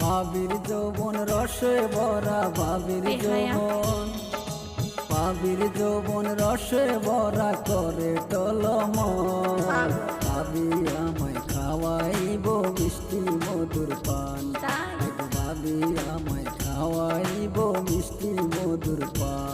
ভাবির যৌবন রসে ভরা, ভাবির যৌবন, ভাবির যৌবন রসে ভরা করে টলমল। ভাবি আমায় খাওয়াইব মিষ্টি মধুর পান, ভাবি আমায় খাওয়াইব মিষ্টি মধুর পান।